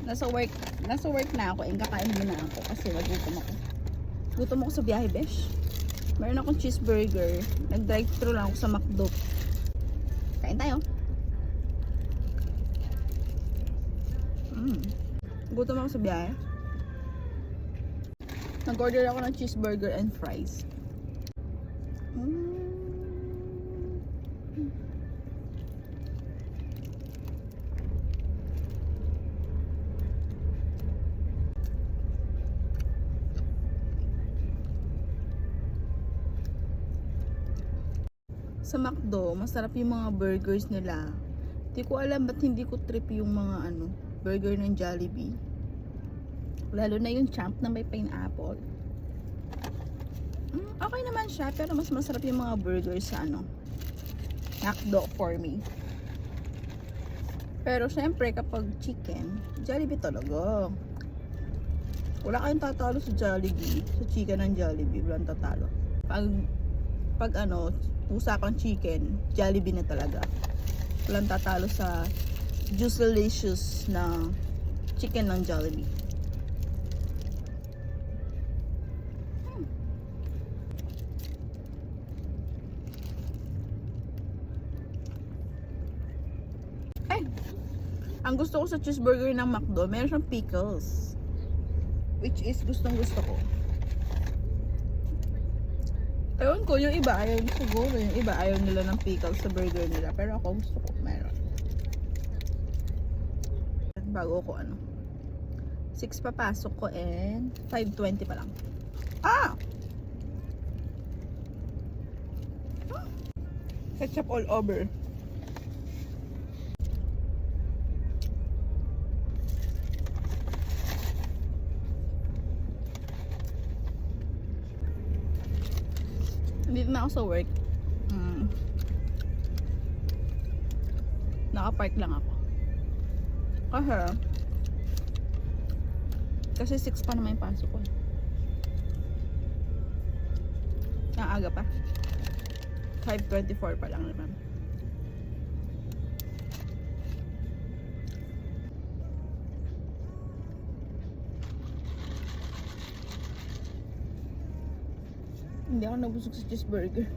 nasa work na ako, kakain muna ako kasi nagutom ako. Gutom ako sa biyahe, besh. Meron akong cheeseburger. Nag-drive-thru lang ako sa McDo. Kain tayo. Gutom ako sa biyahe. Nag-order ako ng cheeseburger and fries. Sa McDo, masarap yung mga burgers nila. Hindi ko alam ba't hindi ko trip yung mga burger ng Jollibee. Lalo na yung champ na may pineapple. Okay naman siya, pero mas masarap yung mga burgers sa McDo for me. Pero syempre kapag chicken, Jollibee talaga. Wala kayong tatalo sa Jollibee, sa chicken ng Jollibee, walang tatalo. Pag usapang chicken, Jollibee na talaga. Walang tatalo sa Juicelicious na chicken ng Jollibee. Ang gusto ko sa cheeseburger ng McDo, meron siyang pickles. Which is gustong gusto ko. Ewan ko, yung iba ayaw siguro. Yung iba ayaw nila ng pickles sa burger nila. Pero ako gusto ko, meron. Bago ko 6 papasok ko and 5:20 pa lang. Ketchup all over. Dito na ako sa work. Naka-park lang ako. Kasi 6 pa naman yung pasok ko. Ang aga pa. 5:24 pa lang naman. Hindi ako nabusog sa cheeseburger.